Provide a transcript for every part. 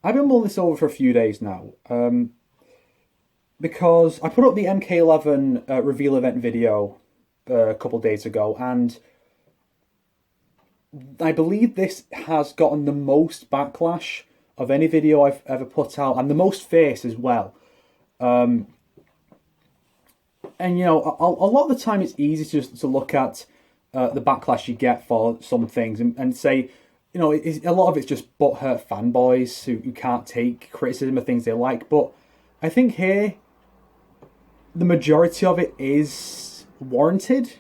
I've been mulling this over for a few days now, because I put up the MK11 reveal event video a couple of days ago, and I believe this has gotten the most backlash of any video I've ever put out, and the most face as well. And a lot of the time it's easy to look at the backlash you get for some things and say, a lot of it's just butthurt fanboys who can't take criticism of things they like. But I think here, the majority of it is warranted.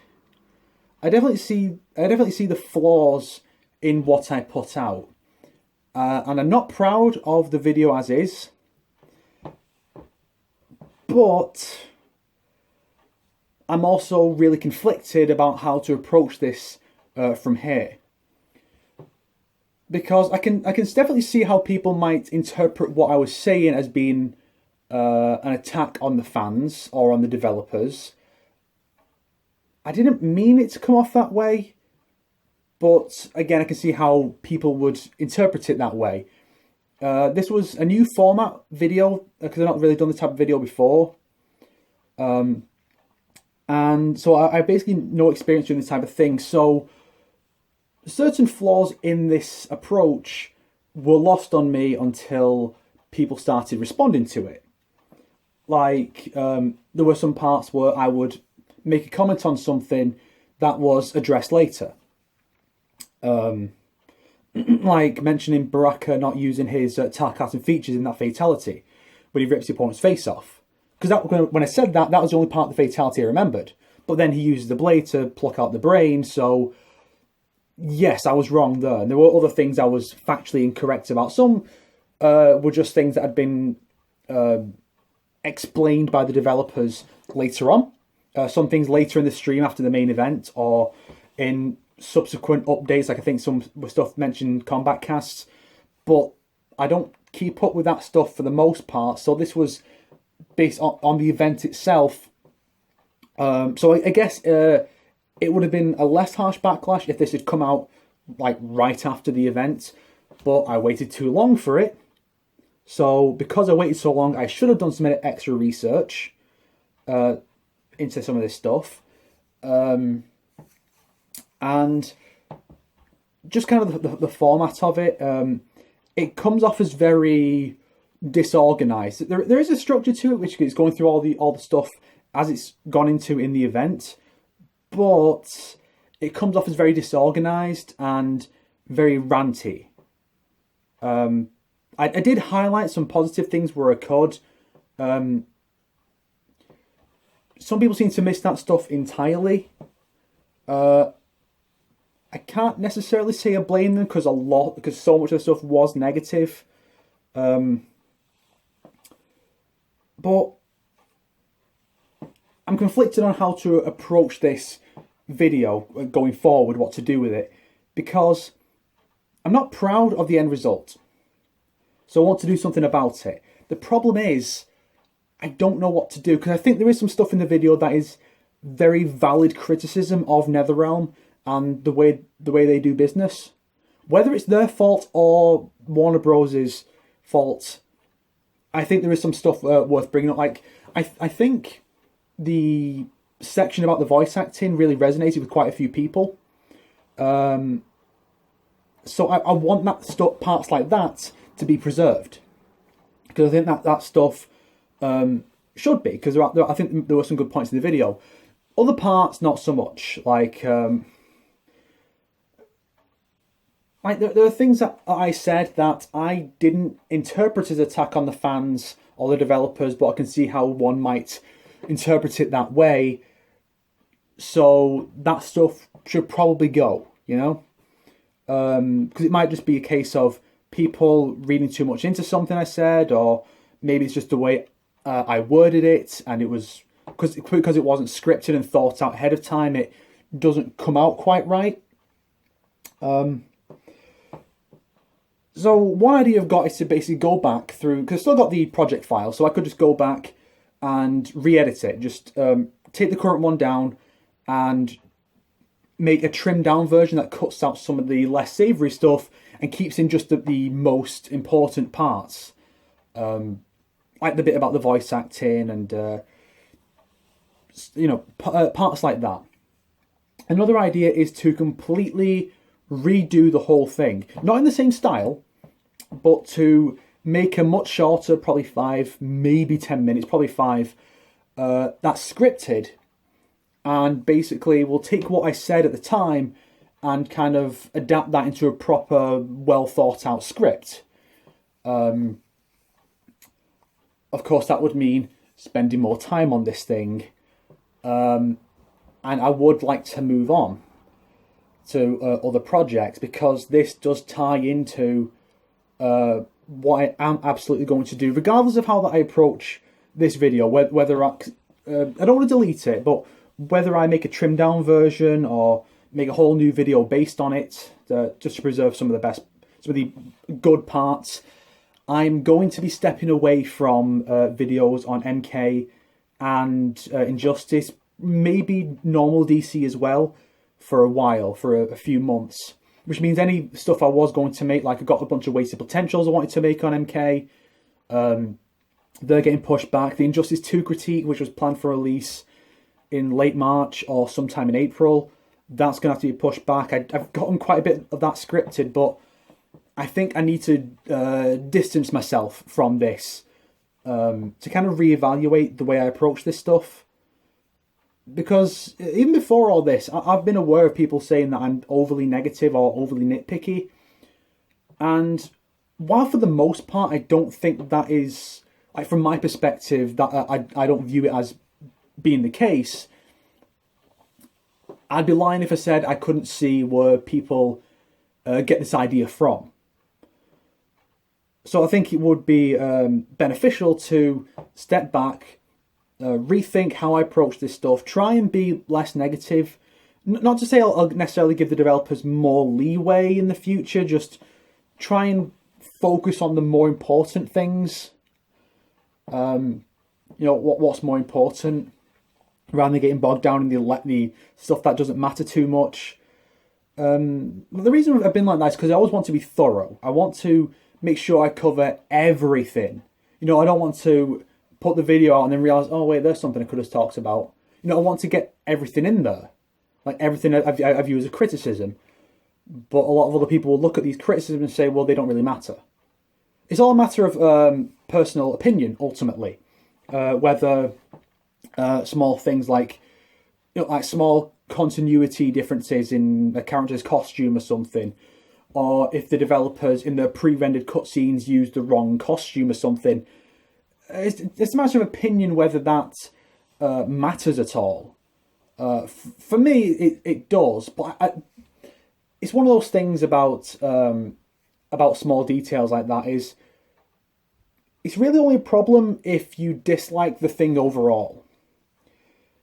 I definitely see the flaws in what I put out, and I'm not proud of the video as is. But I'm also really conflicted about how to approach this from here, because I can definitely see how people might interpret what I was saying as being an attack on the fans or on the developers. I didn't mean it to come off that way, but again, I can see how people would interpret it that way. This was a new format video because I've not really done this type of video before. And so I basically no experience doing this type of thing. So certain flaws in this approach were lost on me until people started responding to it. Like, there were some parts where I would make a comment on something that was addressed later. Like mentioning Baraka not using his telecasting features in that fatality when he rips the opponent's face off. Because when I said that, that was the only part of the fatality I remembered. But then he uses the blade to pluck out the brain, so yes, I was wrong there. And there were other things I was factually incorrect about. Some were just things that had been explained by the developers later on. Some things later in the stream after the main event, or in subsequent updates, like I think some stuff mentioned Kombat casts. But I don't keep up with that stuff for the most part, so this was based on the event itself. So I guess it would have been a less harsh backlash if this had come out like right after the event, but I waited too long for it. So because I waited so long, I should have done some extra research into some of this stuff. And just kind of the format of it, it comes off as very disorganized. There is a structure to it, which is going through all the stuff as it's gone into in the event, but it comes off as very disorganized and very ranty. I did highlight some positive things where I could. Some people seem to miss that stuff entirely. I can't necessarily say I blame them because so much of the stuff was negative. But I'm conflicted on how to approach this video going forward, what to do with it, because I'm not proud of the end result. So I want to do something about it. The problem is, I don't know what to do, because I think there is some stuff in the video that is very valid criticism of NetherRealm and the way they do business. Whether it's their fault or Warner Bros.' fault, I think there is some stuff worth bringing up. Like, I think the section about the voice acting really resonated with quite a few people. So I want parts like that to be preserved, because I think that stuff should be, because I think there were some good points in the video. Other parts, not so much. Like there are things that I said that I didn't interpret as attack on the fans or the developers, but I can see how one might interpret it that way. So that stuff should probably go, because it might just be a case of people reading too much into something I said, or maybe it's just the way I worded it, and it was because it wasn't scripted and thought out ahead of time. It doesn't come out quite right. So one idea I've got is to basically go back through, because I've still got the project file, so I could just go back and re-edit it. Just take the current one down and make a trimmed down version that cuts out some of the less savoury stuff and keeps in just the most important parts, like the bit about the voice acting and parts like that. Another idea is to completely redo the whole thing, not in the same style, but to make a much shorter, probably 5, maybe 10 minutes, probably 5, that's scripted, and basically we'll take what I said at the time and kind of adapt that into a proper, well thought out script. Of course, that would mean spending more time on this thing, and I would like to move on to other projects, because this does tie into what I am absolutely going to do, regardless of how that I approach this video. Whether I don't want to delete it, but whether I make a trimmed down version or make a whole new video based on it, just to preserve some of the good parts. I'm going to be stepping away from videos on MK and Injustice, maybe normal DC as well, for a while, for a few months. Which means any stuff I was going to make, like I got a bunch of wasted potentials I wanted to make on MK, they're getting pushed back. The Injustice 2 critique, which was planned for release in late March or sometime in April, that's going to have to be pushed back. I've gotten quite a bit of that scripted, but I think I need to distance myself from this to kind of reevaluate the way I approach this stuff. Because even before all this, I've been aware of people saying that I'm overly negative or overly nitpicky. And while for the most part I don't think that is, like, from my perspective, that I don't view it as being the case, I'd be lying if I said I couldn't see where people get this idea from. So I think it would be beneficial to step back, rethink how I approach this stuff, try and be less negative. Not to say I'll necessarily give the developers more leeway in the future, just try and focus on the more important things. What's more important, rather than getting bogged down in the stuff that doesn't matter too much. The reason I've been like that is because I always want to be thorough. I want to make sure I cover everything. I don't want to put the video out and then realise, oh wait, there's something I could have talked about. I want to get everything in there. Like, everything I view as a criticism. But a lot of other people will look at these criticisms and say, well, they don't really matter. It's all a matter of personal opinion, ultimately. Whether small things like small continuity differences in a character's costume or something, or if the developers in their pre-rendered cutscenes used the wrong costume or something. It's a matter of opinion whether that matters at all. For me, it does, but it's one of those things about small details like that is it's really only a problem if you dislike the thing overall.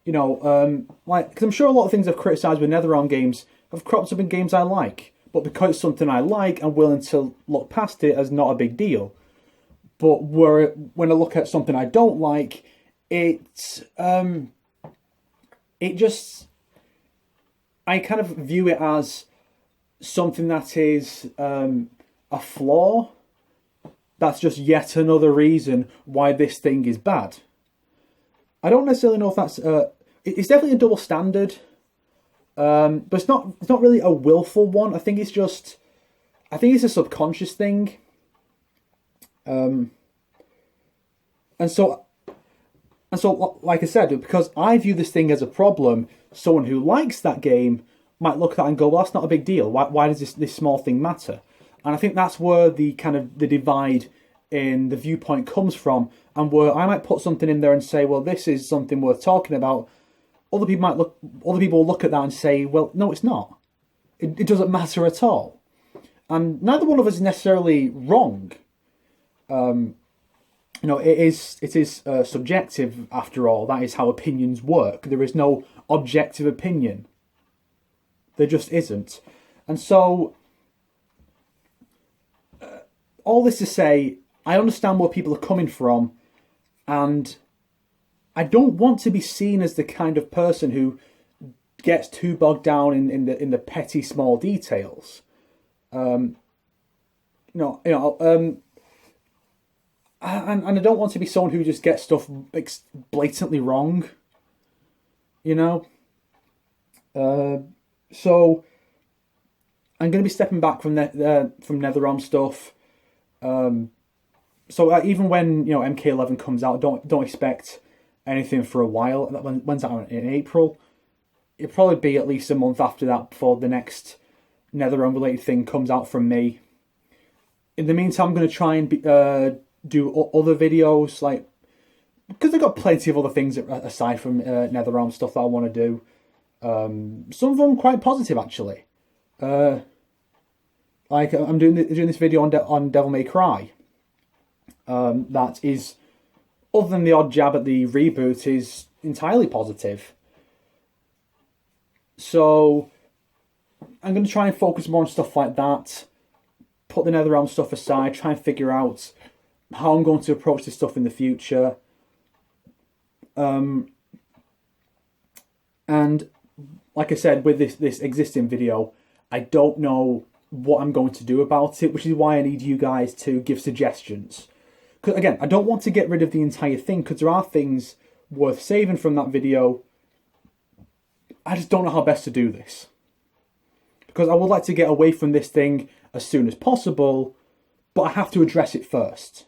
Because I'm sure a lot of things I've criticised with NetherRealm games have cropped up in games I like, but because it's something I like, I'm willing to look past it as not a big deal. But when I look at something I don't like, I kind of view it as something that is a flaw. That's just yet another reason why this thing is bad. I don't necessarily know if that's it's definitely a double standard, but it's not really a willful one. I think it's a subconscious thing. And so, like I said, because I view this thing as a problem, someone who likes that game might look at that and go, well, that's not a big deal. Why does this small thing matter? And I think that's where the divide in the viewpoint comes from, and where I might put something in there and say, well, this is something worth talking about. Other people will look at that and say, well, no, it's not. It doesn't matter at all. And neither one of us is necessarily wrong. It is subjective after all. That is how opinions work. There is no objective opinion. There just isn't. And so, all this to say, I understand where people are coming from, and I don't want to be seen as the kind of person who gets too bogged down in the petty small details. And I don't want to be someone who just gets stuff blatantly wrong, you know. So I'm going to be stepping back from NetherRealm stuff. So even when MK11 comes out, don't expect anything for a while. When's that out? In April? It'll probably be at least a month after that before the next NetherRealm related thing comes out from me. In the meantime, I'm going to try and do other videos, like, because I've got plenty of other things aside from NetherRealm stuff that I want to do. Some of them quite positive, actually. Like I'm doing this video on Devil May Cry. That is, other than the odd jab at the reboot, is entirely positive. So I'm going to try and focus more on stuff like that. Put the NetherRealm stuff aside. Try and figure out how I'm going to approach this stuff in the future. And like I said, with this existing video, I don't know what I'm going to do about it, which is why I need you guys to give suggestions. Because again, I don't want to get rid of the entire thing, because there are things worth saving from that video. I just don't know how best to do this. Because I would like to get away from this thing as soon as possible, but I have to address it first.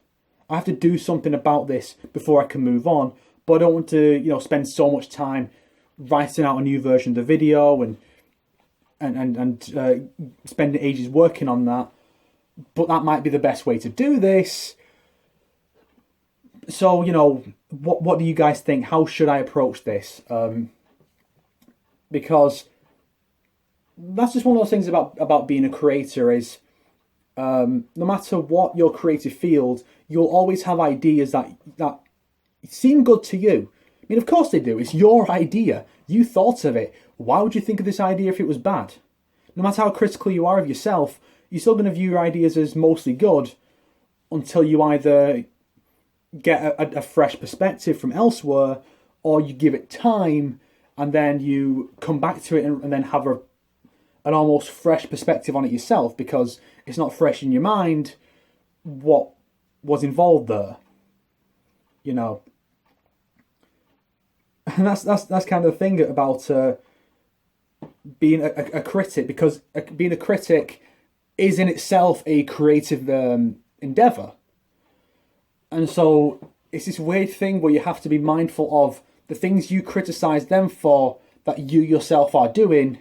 I have to do something about this before I can move on, but I don't want to, spend so much time writing out a new version of the video and spending ages working on that. But that might be the best way to do this. So, what do you guys think? How should I approach this? Because that's just one of those things about being a creator is, no matter what your creative field, you'll always have ideas that seem good to you. I mean, of course they do. It's your idea. You thought of it. Why would you think of this idea if it was bad? No matter how critical you are of yourself, you're still going to view your ideas as mostly good until you either get a fresh perspective from elsewhere, or you give it time and then you come back to it and then have an almost fresh perspective on it yourself, because it's not fresh in your mind what was involved there. And that's kind of the thing about being a critic, because being a critic is in itself a creative endeavour. And so it's this weird thing where you have to be mindful of the things you criticise them for that you yourself are doing.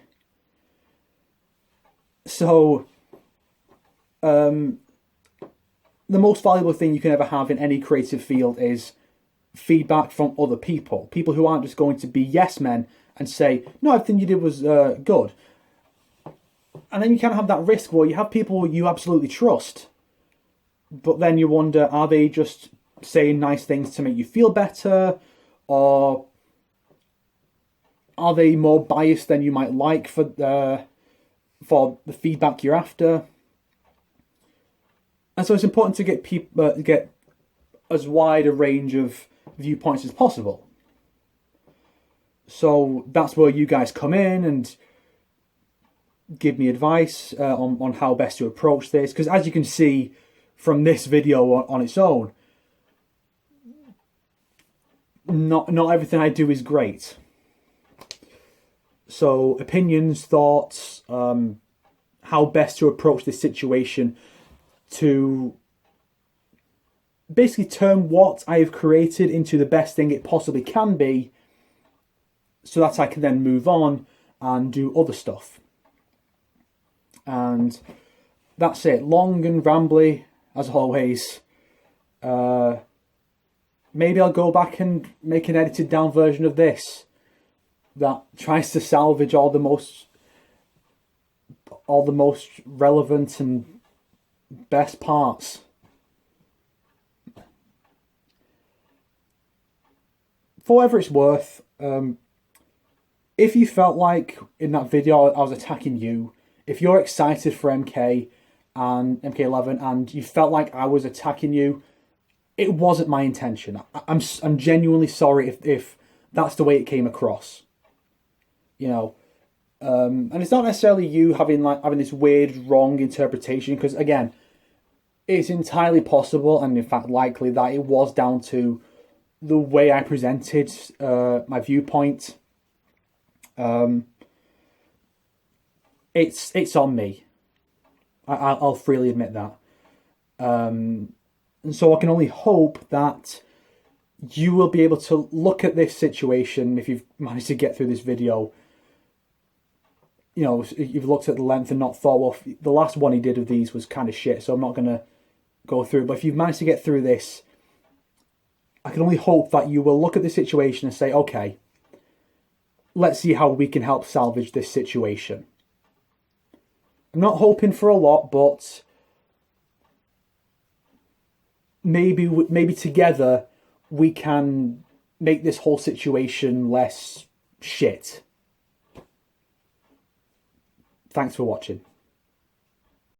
So the most valuable thing you can ever have in any creative field is feedback from other people who aren't just going to be yes men and say, no, everything you did was good. And then you kind of have that risk where you have people you absolutely trust, but then you wonder, are they just saying nice things to make you feel better, or are they more biased than you might like for the feedback you're after? And so it's important to get as wide a range of viewpoints as possible. So that's where you guys come in and give me advice on how best to approach this. Because as you can see from this video on its own, not everything I do is great. So opinions, thoughts, how best to approach this situation to basically turn what I have created into the best thing it possibly can be, so that I can then move on and do other stuff. And that's it. Long and rambly, as always. Maybe I'll go back and make an edited down version of this that tries to salvage all the most relevant and best parts. For whatever it's worth, if you felt like in that video I was attacking you, if you're excited for MK and MK11 and you felt like I was attacking you, it wasn't my intention. I'm genuinely sorry if that's the way it came across. And it's not necessarily you having this weird wrong interpretation, because again, It's entirely possible, and in fact likely, that it was down to the way I presented my viewpoint. It's on me. I'll freely admit that. And so I can only hope that you will be able to look at this situation if you've managed to get through this video. You know, you've looked at the length and not thought, well, the last one he did of these was kind of shit, so I'm not going to go through it. But if you've managed to get through this, I can only hope that you will look at the situation and say, okay, let's see how we can help salvage this situation. I'm not hoping for a lot, but maybe together we can make this whole situation less shit. Thanks for watching.